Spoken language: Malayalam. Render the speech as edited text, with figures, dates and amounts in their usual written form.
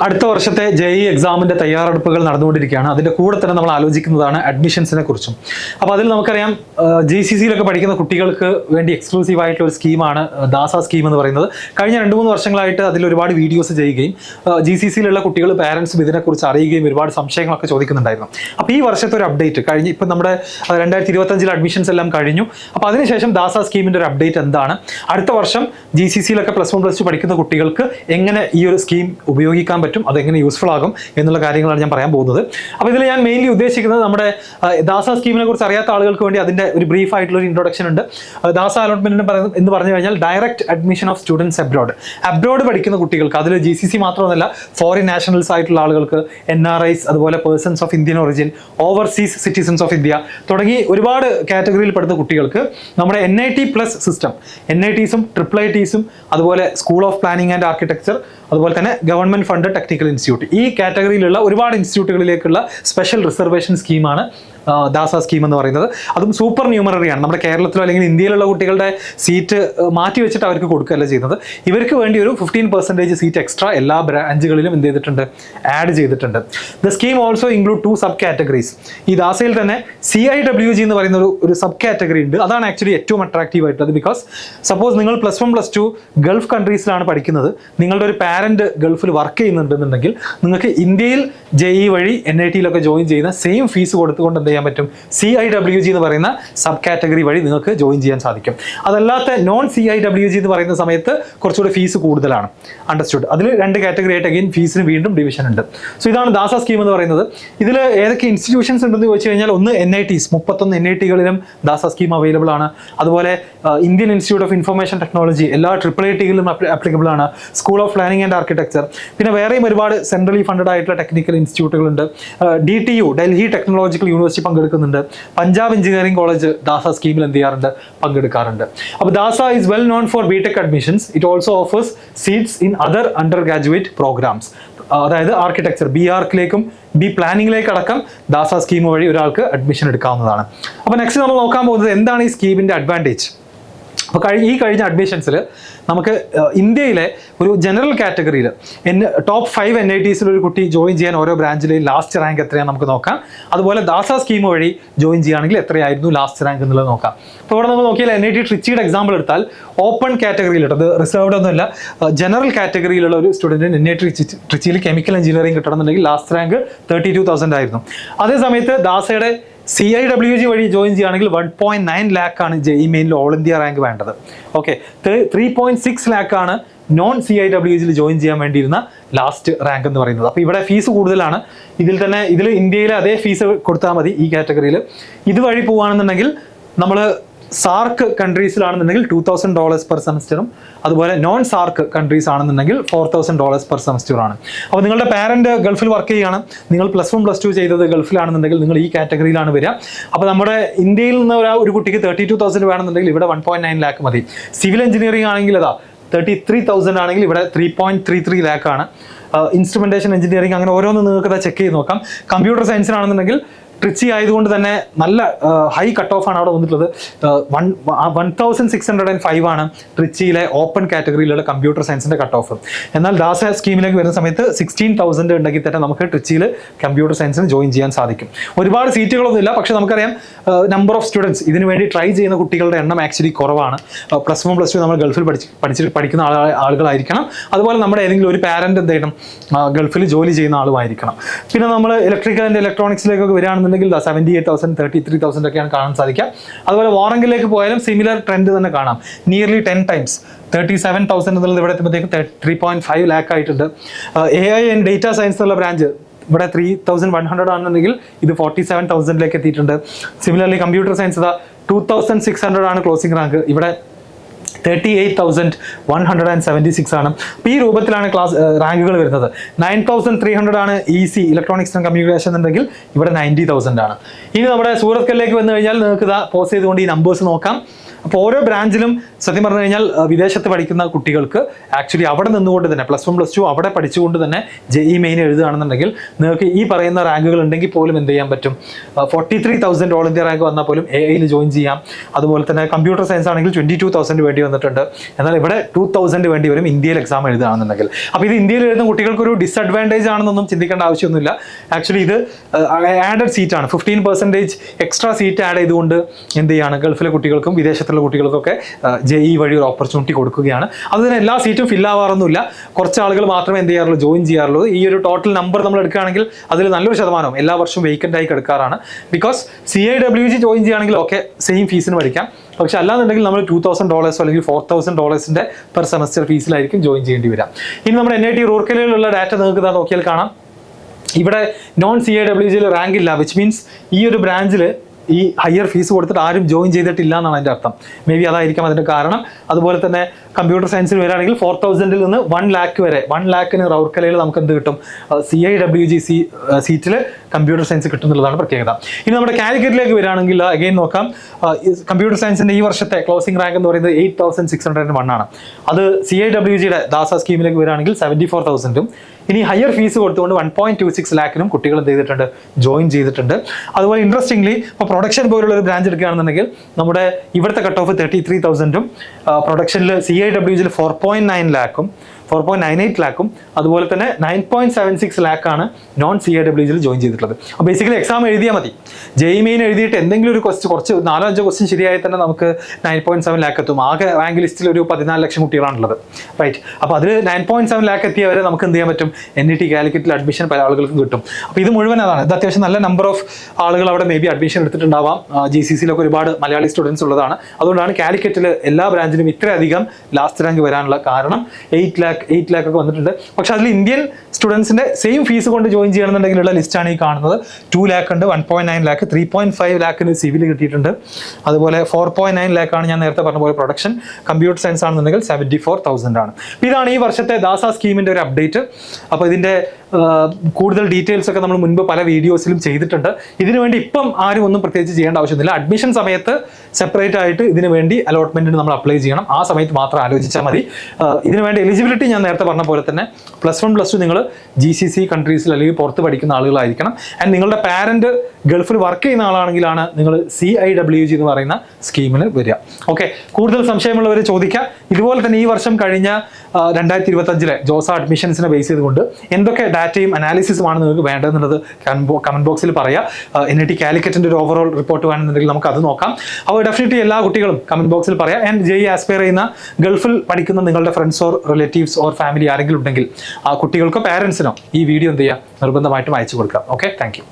അടുത്ത വർഷത്തെ JEE എക്സാമിന്റെ തയ്യാറെടുപ്പുകൾ നടന്നുകൊണ്ടിരിക്കുകയാണ്. അതിന്റെ കൂടെ തന്നെ നമ്മൾ ആലോചിക്കുന്നതാണ് അഡ്മിഷൻസിനെ കുറിച്ചും. അപ്പോൾ അതിൽ നമുക്കറിയാം GCCയിലൊക്കെ പഠിക്കുന്ന കുട്ടികൾക്ക് വേണ്ടി എക്സ്ക്ലൂസീവ് ആയിട്ടുള്ള ഒരു സ്കീമാണ് ദാസ സ്കീം എന്ന് പറയുന്നത്. കഴിഞ്ഞ 2-3 വർഷങ്ങളായിട്ട് അതിൽ ഒരുപാട് വീഡിയോസ് ചെയ്യുകയും GCCയിലുള്ള കുട്ടികൾ പാരൻസും ഇതിനെക്കുറിച്ച് അറിയുകയും ഒരുപാട് സംശയങ്ങളൊക്കെ ചോദിക്കുന്നുണ്ടായിരുന്നു. അപ്പോൾ ഈ വർഷത്തെ ഒരു അപ്ഡേറ്റ് കഴിഞ്ഞ് ഇപ്പം നമ്മുടെ 2025 അഡ്മിഷൻസ് എല്ലാം കഴിഞ്ഞു. അപ്പോൾ അതിനുശേഷം ദാസ സ്കീമിന്റെ ഒരു അപ്ഡേറ്റ് എന്താണ്, അടുത്ത വർഷം GCCയിലൊക്കെ +1 +2 പഠിക്കുന്ന കുട്ടികൾക്ക് എങ്ങനെ ഈ ഒരു സ്കീം ഉപയോഗിക്കാൻ പറ്റും, അതെങ്ങനെ യൂസ്ഫുൾ ആകും എന്നുള്ള കാര്യങ്ങളാണ് ഞാൻ പറയാൻ പോകുന്നത്. അപ്പോൾ ഇതിൽ ഞാൻ മെയിൻലി ഉദ്ദേശിക്കുന്നത് നമ്മുടെ ദാസ സ്കീമിനെ കുറിച്ച് അറിയാത്ത ആളുകൾക്ക് വേണ്ടി അതിന്റെ ഒരു ബ്രീഫ് ആയിട്ടുള്ള ഒരു ഇൻട്രൊഡക്ഷൻ ഉണ്ട്. ദാസ അലോട്ട്മെന്റ് എന്ന് പറഞ്ഞു കഴിഞ്ഞാൽ direct admission of students abroad പഠിക്കുന്ന കുട്ടികൾക്ക്, അതിൽ GCC മാത്രമല്ല ഫോറിൻ നാഷണൽസ് ആയിട്ടുള്ള ആളുകൾക്ക്, NRIs, അതുപോലെ persons of Indian origin, overseas citizens of India തുടങ്ങി ഒരുപാട് കാറ്റഗറിയിൽ പെടുന്ന കുട്ടികൾക്ക് നമ്മുടെ NIT+ സിസ്റ്റം, NITസും IIITസും അതുപോലെ school of planning and architecture, അതുപോലെ തന്നെ ഗവൺമെന്റ് ഫണ്ട് ടെക്നിക്കൽ ഇൻസ്റ്റിറ്റ്യൂട്ട്, ഈ കാറ്റഗറിയിലുള്ള ഒരുപാട് ഇൻസ്റ്റിറ്റ്യൂട്ടുകളിലേക്കുള്ള സ്പെഷ്യൽ റിസർവേഷൻ സ്കീമാണ് ദാസ സ്കീം എന്ന് പറയുന്നത്. അതും സൂപ്പർ ന്യൂമററി ആണ്. നമ്മുടെ കേരളത്തിലോ അല്ലെങ്കിൽ ഇന്ത്യയിലുള്ള കുട്ടികളുടെ സീറ്റ് മാറ്റി വെച്ചിട്ട് അവർക്ക് കൊടുക്കുകയല്ല ചെയ്യുന്നത്. ഇവർക്ക് വേണ്ടി ഒരു 15% സീറ്റ് എക്സ്ട്രാ എല്ലാ ബ്രാഞ്ചുകളിലും എന്ത് ചെയ്തിട്ടുണ്ട്, ആഡ് ചെയ്തിട്ടുണ്ട്. The scheme also include 2 sub categories. ഈ ദാസയിൽ തന്നെ CIWG എന്ന് പറയുന്ന ഒരു സബ് കാറ്റഗറി ഉണ്ട്. അതാണ് ആക്ച്വലി ഏറ്റവും അട്രാക്റ്റീവ് ആയിട്ടുള്ളത്. ബിക്കോസ് സപ്പോസ് നിങ്ങൾ +1 +2 ഗൾഫ് കൺട്രീസിലാണ് പഠിക്കുന്നത്, നിങ്ങളുടെ ഒരു പാരന്റ് ഗൾഫിൽ വർക്ക് ചെയ്യുന്നുണ്ടെന്നുണ്ടെങ്കിൽ നിങ്ങൾക്ക് ഇന്ത്യയിൽ JEE വഴി NITയിലൊക്കെ ജോയിൻ ചെയ്യുന്ന സെയിം ഫീസ് കൊടുത്തുകൊണ്ട് എന്ത് ചെയ്യാൻ പറ്റും, CIWG എന്ന് പറയുന്ന സബ് കാറ്റഗറി വഴി നിങ്ങൾക്ക് ജോയിൻ ചെയ്യാൻ സാധിക്കും. അതല്ലാത്ത നോൺ CIWG എന്ന് പറയുന്ന സമയത്ത് കുറച്ചുകൂടി ഫീസ് കൂടുതലാണ്. അണ്ടർസ്റ്റുഡ്. അതിൽ 2 കാറ്റഗറി ആയിട്ട് അഗെയിൻ ഫീസിന് വീണ്ടും ഡിവിഷൻ ഉണ്ട്. സോ ഇതാണ് ദാസ സ്കീം എന്ന് പറയുന്നത്. ഇതിൽ ഏതൊക്കെ ഇൻസ്റ്റിറ്റ്യൂഷൻസ് ഉണ്ടെന്ന് ചോദിച്ചു കഴിഞ്ഞാൽ, ഒന്ന് NITs, 31 NITകളിലും ദാസ സ്കീം അവൈലബിൾ ആണ്. അതുപോലെ Indian Institute of Information Technology എല്ലാ IIITകളിലും ആപ്ലിക്കബിൾ ആണ്. School of planning and architecture, പിന്നെ വേറെയും ഒരുപാട് സെൻട്രലി ഫണ്ടഡ് ആയിട്ടുള്ള ടെക്നിക്കൽ ഇൻസ്റ്റിറ്റ്യൂട്ടുകളുണ്ട്. DTU, ഡൽഹി ടെക്നോളജിക്കൽ യൂണിവേഴ്സിറ്റി പങ്കെടുക്കുന്നുണ്ട്. പഞ്ചാബ് എഞ്ചിനീയറിംഗ് കോളേജ് ദാസ സ്കീമിൽ എന്ത് ചെയ്യാറുണ്ട്, പങ്കെടുക്കാറുണ്ട്. അപ്പോൾ DASA is well known for BTech admissions. It also offers seats in other under graduate programmes. അതായത് ആർക്കിടെക്ചർ, BArchലേക്കും പ്ലാനിങ്ങിലേക്ക് അടക്കം ദാസ സ്കീം വഴി ഒരാൾക്ക് അഡ്മിഷൻ എടുക്കാവുന്നതാണ്. അപ്പോൾ നെക്സ്റ്റ് നമ്മൾ നോക്കാൻ പോകുന്നത് എന്താണ് ഈ സ്കീമിന്റെ അഡ്വാൻറ്റേജ്. അപ്പോൾ കഴിഞ്ഞ അഡ്മിഷൻസിൽ നമുക്ക് ഇന്ത്യയിലെ ഒരു ജനറൽ കാറ്റഗറിയിൽ ടോപ്പ് 5 NITസിൽ ഒരു കുട്ടി ജോയിൻ ചെയ്യാൻ ഓരോ ബ്രാഞ്ചിലെയും ലാസ്റ്റ് റാങ്ക് എത്രയാണ് നമുക്ക് നോക്കാം. അതുപോലെ ദാസ സ്കീം വഴി ജോയിൻ ചെയ്യുകയാണെങ്കിൽ എത്രയായിരുന്നു ലാസ്റ്റ് റാങ്ക് എന്നുള്ളത് നോക്കാം. അപ്പോൾ ഇവിടെ നമ്മൾ നോക്കിയാൽ NIT ട്രിച്ചിയുടെ എക്സാമ്പിൾ എടുത്താൽ ഓപ്പൺ കാറ്റഗറിയിലുണ്ട്, അത് റിസർവ്ഡ് ഒന്നുമല്ല, ജനറൽ കാറ്റഗറിയിലുള്ള ഒരു സ്റ്റുഡൻറ്റിന് NIT ട്രിച്ചിയിൽ കെമിക്കൽ എഞ്ചിനീയറിംഗ് കിട്ടണമെന്നുണ്ടെങ്കിൽ ലാസ്റ്റ് റാങ്ക് 32,000 ആയിരുന്നു. അതേ സമയത്ത് ദാസയുടെ CIWG വഴി ജോയിൻ ചെയ്യുകയാണെങ്കിൽ 1.9 lakh ആണ് JEE മെയിനിൽ ഓൾ ഇന്ത്യ റാങ്ക് വേണ്ടത്. ഓക്കെ, 3.6 lakh ആണ് നോൺ CIWGയിൽ ജോയിൻ ചെയ്യാൻ വേണ്ടിയിരുന്ന ലാസ്റ്റ് റാങ്ക് എന്ന് പറയുന്നത്. അപ്പോൾ ഇവിടെ ഫീസ് കൂടുതലാണ്. ഇതിൽ ഇന്ത്യയിലെ അതേ ഫീസ് കൊടുത്താൽ മതി ഈ കാറ്റഗറിയിൽ. ഇതുവഴി പോവുകയാണെന്നുണ്ടെങ്കിൽ നമ്മൾ സാർക്ക് കൺട്രീസിലാണെന്നുണ്ടെങ്കിൽ $2,000 പെർ സെമസ്റ്ററും, അതുപോലെ നോൺ സാർക്ക് കൺട്രീസ് ആണെന്നുണ്ടെങ്കിൽ $4,000 പെർ സെമസ്റ്ററാണ്. അപ്പോൾ നിങ്ങളുടെ പാരന്റ് ഗൾഫിൽ വർക്ക് ചെയ്യുകയാണ്, നിങ്ങൾ +1 +2 ചെയ്തത് ഗൾഫിലാണെന്നുണ്ടെങ്കിൽ നിങ്ങൾ ഈ കാറ്റഗറിയിലാണ് വരിക. അപ്പോൾ നമ്മുടെ ഇന്ത്യയിൽ നിന്ന് ഒരു കുട്ടിക്ക് 32,000 വേണമെന്നുണ്ടെങ്കിൽ ഇവിടെ 1.9 lakh മതി. സിവിൽ എഞ്ചിനീയറിംഗ് ആണെങ്കിൽ 33,000 ആണെങ്കിൽ ഇവിടെ 3.33 lakh ആണ്. ഇൻസ്ട്രുമെന്റേഷൻ എഞ്ചിനീയറിംഗ്, അങ്ങനെ ഓരോന്ന് നിങ്ങൾക്ക് ചെക്ക് ചെയ്ത് നോക്കാം. കമ്പ്യൂട്ടർ സയൻസിനാണെന്നുണ്ടെങ്കിൽ ട്രിച്ചി ആയതുകൊണ്ട് തന്നെ നല്ല ഹൈ കട്ട് ഓഫ് ആണ് അവിടെ വന്നിട്ടുള്ളത്. 1605 ആണ് ട്രിച്ചിയിലെ ഓപ്പൺ കാറ്റഗറിയിലുള്ള കമ്പ്യൂട്ടർ സയൻസിന്റെ കട്ട് ഓഫ്. എന്നാൽ ദാസ സ്കീമിലേക്ക് വരുന്ന സമയത്ത് 16,000 ഉണ്ടെങ്കിൽ തന്നെ നമുക്ക് ട്രിച്ചിയിൽ കമ്പ്യൂട്ടർ സയൻസിന് ജോയിൻ ചെയ്യാൻ സാധിക്കും. ഒരുപാട് സീറ്റുകളൊന്നും ഇല്ല, പക്ഷെ നമുക്കറിയാം നമ്പർ ഓഫ് സ്റ്റുഡൻസ് ഇതിനു വേണ്ടി ട്രൈ ചെയ്യുന്ന കുട്ടികളുടെ എണ്ണം ആക്ച്വലി കുറവാണ്. +1 +2 നമ്മൾ ഗൾഫിൽ പഠിക്കുന്ന ആളുകളായിരിക്കണം. അതുപോലെ നമ്മുടെ ഏതെങ്കിലും ഒരു പാരന്റ് എന്ത് ചെയ്യണം, ഗൾഫിൽ ജോലി ചെയ്യുന്ന ആളുമായിരിക്കണം. പിന്നെ നമ്മൾ ഇലക്ട്രിക്കൽ ആൻഡ് ഇലക്ട്രോണിക്സിലേക്കൊക്കെ വരികയാണെന്നുണ്ടെങ്കിൽ 78,000 33,000 ഒക്കെയാണ് കാണാൻ സാധിക്കുക. അതുപോലെ വാറങ്കിലേക്ക് പോയാലും സിമിലർ ട്രെൻഡ് തന്നെ കാണാം. നിയർലി 10 times 37,000 എന്നുള്ളത് ഇവിടെ എത്തുമ്പോഴത്തേക്കും 3.5 lakh ആയിട്ടുണ്ട്. AI ആൻഡ് ഡേറ്റ സയൻസ് എന്നുള്ള ബ്രാഞ്ച് ഇവിടെ 3,100 ആണെന്നുണ്ടെങ്കിൽ ഇത് 47,000 എത്തിയിട്ടുണ്ട്. സിമിലർലി കമ്പ്യൂട്ടർ സയൻസ് 2,600 ആണ് ക്ലോസിംഗ് റാങ്ക്, ഇവിടെ 38,176 ആണ്. അപ്പോൾ ഈ രൂപത്തിലാണ് റാങ്കുകൾ വരുന്നത്. 9,300 ആണ് EC ഇലക്ട്രോണിക്സ് ആൻഡ് കമ്മ്യൂണിക്കേഷൻ എന്നുണ്ടെങ്കിൽ ഇവിടെ 90,000 ആണ്. ഇനി നമ്മുടെ സൂറത്കലിലേക്ക് വന്നു കഴിഞ്ഞാൽ നിങ്ങൾക്ക് പോസ് ചെയ്തുകൊണ്ട് ഈ നമ്പേഴ്സ് നോക്കാം. അപ്പോൾ ഓരോ ബ്രാഞ്ചിലും സത്യം പറഞ്ഞു കഴിഞ്ഞാൽ വിദേശത്ത് പഠിക്കുന്ന കുട്ടികൾക്ക് ആക്ച്വലി അവിടെ നിന്നുകൊണ്ട് തന്നെ +1 +2 അവിടെ പഠിച്ചുകൊണ്ട് തന്നെ JEE മെയിൻ എഴുതുകയാണെന്നുണ്ടെങ്കിൽ നിങ്ങൾക്ക് ഈ പറയുന്ന റാങ്കുകൾ ഉണ്ടെങ്കിൽ പോലും എന്ത് ചെയ്യാൻ പറ്റും, 43,000 ഓൾ ഇന്ത്യ റാങ്ക് വന്നാൽ പോലും AI ജോയിൻ ചെയ്യാം. അതുപോലെ തന്നെ കമ്പ്യൂട്ടർ സയൻസ് ആണെങ്കിൽ 22,000 വേണ്ടി വന്നിട്ടുണ്ട്. എന്നാൽ ഇവിടെ 2,000 വേണ്ടി വരും ഇന്ത്യയിൽ എക്സാം എഴുതുകയാണെന്നുണ്ടെങ്കിൽ. അപ്പോൾ ഇത് ഇന്ത്യയിൽ എഴുതുന്ന കുട്ടികൾക്ക് ഒരു ഡിസഡ്വാൻറ്റേജ് ആണെന്നൊന്നും ചിന്തിക്കേണ്ട ആവശ്യമൊന്നുമില്ല. ആക്ച്വലി ഇത് ആഡഡ് സീറ്റാണ്, 15% എക്സ്ട്രാ സീറ്റ് ആഡ് ചെയ്തുകൊണ്ട് എന്ത് ചെയ്യാണ് ഗൾഫിലെ കുട്ടികൾക്കും വിദേശത്തുള്ള കുട്ടികൾക്കൊക്കെ JEE വഴി ഒരു ഓപ്പർച്യൂണിറ്റി കൊടുക്കുകയാണ്. അതിന് എല്ലാ സീറ്റും ഫിൽ ആവാറൊന്നുമില്ല, കുറച്ച് ആളുകൾ മാത്രമേ എന്ത് ചെയ്യാറുള്ളൂ, ജോയിൻ ചെയ്യാറുള്ളൂ. ഈ ഒരു ടോട്ടൽ നമ്പർ നമ്മൾ എടുക്കുകയാണെങ്കിൽ അതിൽ നല്ലൊരു ശതമാനം എല്ലാ വർഷവും വേക്കൻ്റ് ആയി കിടക്കാറാണ്. ബിക്കോസ് CIWG ജോയിൻ ചെയ്യുകയാണെങ്കിൽ ഓക്കെ സെയിം ഫീസിന് പഠിക്കാം, പക്ഷെ അല്ലാന്നുണ്ടെങ്കിൽ നമ്മൾ $2,000 അല്ലെങ്കിൽ $4,000 പെർ സെമസ്റ്റർ ഫീസിലായിരിക്കും ജോയിൻ ചെയ്യേണ്ടി വരിക. ഇനി നമ്മുടെ NIT റൂർക്കലയിലുള്ള ഡാറ്റ നിങ്ങൾക്ക് നോക്കിയാൽ കാണാം, ഇവിടെ നോൺ CIWG റാങ്ക് ഇല്ല, വിച്ച് മീൻസ് ഈ ഒരു ബ്രാഞ്ചിൽ ഈ ഹയർ ഫീസ് കൊടുത്തിട്ട് ആരും ജോയിൻ ചെയ്തിട്ടില്ല എന്നാണ് അതിൻ്റെ അർത്ഥം. മേ ബി അതായിരിക്കാം അതിൻ്റെ കാരണം. അതുപോലെ തന്നെ കമ്പ്യൂട്ടർ സയൻസിൽ വരികയാണെങ്കിൽ 4,000-ൽ നിന്ന് 1 lakh വരെ, 1 lakhന് റൗർക്കലയിൽ നമുക്ക് എന്ത് കിട്ടും, CIWG സീറ്റിൽ കമ്പ്യൂട്ടർ സയൻസ് കിട്ടുന്നുള്ളതാണ് പ്രത്യേകത. ഇനി നമ്മുടെ കാലിക്കറ്റിലേക്ക് വരികയാണെങ്കിൽ അഗെയിൻ നോക്കാം, കമ്പ്യൂട്ടർ സയൻസിൻ്റെ ഈ വർഷത്തെ ക്ലോസിംഗ് റാങ്ക് എന്ന് പറയുന്നത് 8,601 ആണ്. അത് CIWGയുടെ ദാസ സ്കീമിലേക്ക് വരികയാണെങ്കിൽ 74,000-ഉം. ഇനി ഹയർ ഫീസ് കൊടുത്തുകൊണ്ട് 1.26 lakhനും കുട്ടികൾ എന്ത് ചെയ്തിട്ടുണ്ട്, ജോയിൻ ചെയ്തിട്ടുണ്ട്. അതുപോലെ ഇൻട്രസ്റ്റിംഗ്ലി ഇപ്പോൾ പ്രൊഡക്ഷൻ പോലുള്ള ഒരു ബ്രാഞ്ച് എടുക്കുകയാണെന്നുണ്ടെങ്കിൽ നമ്മുടെ ഇവിടുത്തെ കട്ട് ഓഫ് 33,000-ഉം പ്രൊഡക്ഷനിൽ CIWGയിൽ 4.9 lakhും 4.98 lakhും അതുപോലെ തന്നെ 9.76 lakh ആണ് നോൺ CIWGയിൽ ജോയിൻ ചെയ്തിട്ടുള്ളത്. അപ്പോൾ ബേസിക്കലി എക്സാം എഴുതിയാൽ മതി, JEE മെയിൻ എഴുതിയിട്ട് എന്തെങ്കിലും ഒരു കുറച്ച് 4-5 ക്വസ്റ്റ്യൻ ശരിയായി തന്നെ നമുക്ക് 9.7 lakh എത്തും. ആകെ റാങ്ക് ലിസ്റ്റിൽ ഒരു 14 ലക്ഷം കുട്ടികളാണുള്ളത്, റൈറ്റ്. അപ്പോൾ അതിൽ 9.7 lakh എത്തിയവരെ നമുക്ക് എന്ത് ചെയ്യാൻ പറ്റും, NIT കാലിക്കറ്റിൽ അഡ്മിഷൻ പല ആളുകൾക്കും കിട്ടും. അപ്പോൾ ഇത് മുഴുവൻ അതാണ്, ഇത് അത്യാവശ്യം നല്ല നമ്പർ ഓഫ് ആളുകൾ അവിടെ മേ ബി അഡ്മിഷൻ എടുത്തിട്ടുണ്ടാവാം. GCCയിലൊക്കെ ഒരുപാട് മലയാളി സ്റ്റുഡൻസ് ഉള്ളതാണ്. അതുകൊണ്ടാണ് കാലിക്കറ്റിൽ എല്ലാ ബ്രാഞ്ചിലും ഇത്രയധികം ലാസ്റ്റ് റാങ്ക് വരാനുള്ള കാരണം. 8 lakh ഒക്കെ വന്നിട്ടുണ്ട്. പക്ഷെ അതിൽ ഇന്ത്യൻ സ്റ്റുഡൻസിന്റെ സെയിം ഫീസ് കൊണ്ട് ജോയിൻ ചെയ്യണമെന്നുണ്ടെങ്കിലുള്ള ലിസ്റ്റാണ് ഈ കാണുന്നത്. 2 lakh ഉണ്ട്, 1.9 lakh, 3.5 lakhന് സിവിൽ കിട്ടിയിട്ടുണ്ട്. അതുപോലെ 4.9 lakh ആണ് ഞാൻ നേരത്തെ പറഞ്ഞ പോലെ പ്രൊഡക്ഷൻ. കമ്പ്യൂട്ടർ സയൻസ് ആണെന്നുണ്ടെങ്കിൽ 74,000 ആണ്. ഇതാണ് ഈ വർഷത്തെ ദാസ സ്കീമിന്റെ ഒരു അപ്ഡേറ്റ്. അപ്പോൾ ഇതിന്റെ കൂടുതൽ ഡീറ്റെയിൽസ് ഒക്കെ നമ്മൾ മുൻപ് പല വീഡിയോസിലും ചെയ്തിട്ടുണ്ട്. ഇതിനു വേണ്ടി ഇപ്പം ആരും ഒന്നും പ്രത്യേകിച്ച് ചെയ്യേണ്ട ആവശ്യമില്ല. അഡ്മിഷൻ സമയത്ത് സെപ്പറേറ്റ് ആയിട്ട് ഇതിനു വേണ്ടി അലോട്ട്മെന്റിന് നമ്മൾ അപ്ലൈ ചെയ്യണം. ആ സമയത്ത് മാത്രം ആലോചിച്ചാൽ മതി. ഇതിനു വേണ്ടി എലിജിബിലിറ്റി ഞാൻ നേരത്തെ പറഞ്ഞ പോലെ തന്നെ +1 +2 നിങ്ങൾ GCC കൺട്രീസിൽ അല്ലെങ്കിൽ പുറത്ത് പഠിക്കുന്ന ആളുകളായിരിക്കണം. ആൻഡ് നിങ്ങളുടെ പാരന്റ് ഗൾഫിൽ വർക്ക് ചെയ്യുന്ന ആളാണെങ്കിലാണ് നിങ്ങൾ CIWG എന്ന് പറയുന്ന സ്കീമിന് വരിക. ഓക്കെ, കൂടുതൽ സംശയമുള്ളവർ ചോദിക്കുക. ഇതുപോലെ തന്നെ ഈ വർഷം കഴിഞ്ഞ 2025-ലെ ജോസ അഡ്മിഷൻസിനെ ബേസ് ചെയ്തുകൊണ്ട് എന്തൊക്കെ ഡാറ്റയും അനാലിസിസുമാണ് നിങ്ങൾക്ക് വേണ്ടതെന്നുള്ളത് കമന്റ് ബോക്സിൽ പറയാം. NIT കാലിക്കറ്റിന്റെ ഒരു ഓവറോൾ റിപ്പോർട്ട് വേണമെന്നുണ്ടെങ്കിൽ നമുക്ക് അത് നോക്കാം. അപ്പോൾ ഡെഫിനറ്റ്ലി എല്ലാ കുട്ടികളും കമന്റ് ബോക്സിൽ പറയാം. ആൻഡ് JEE ആസ്പയർ ചെയ്യുന്ന ഗൾഫിൽ പഠിക്കുന്ന നിങ്ങളുടെ friends or relatives or family ആരെങ്കിലും ഉണ്ടെങ്കിൽ ആ കുട്ടികൾക്കോ പാരൻസിനോ ഈ വീഡിയോ എന്ത് ചെയ്യുക, നിർബന്ധമായിട്ടും അയച്ചു കൊടുക്കാം. Okay, thank you.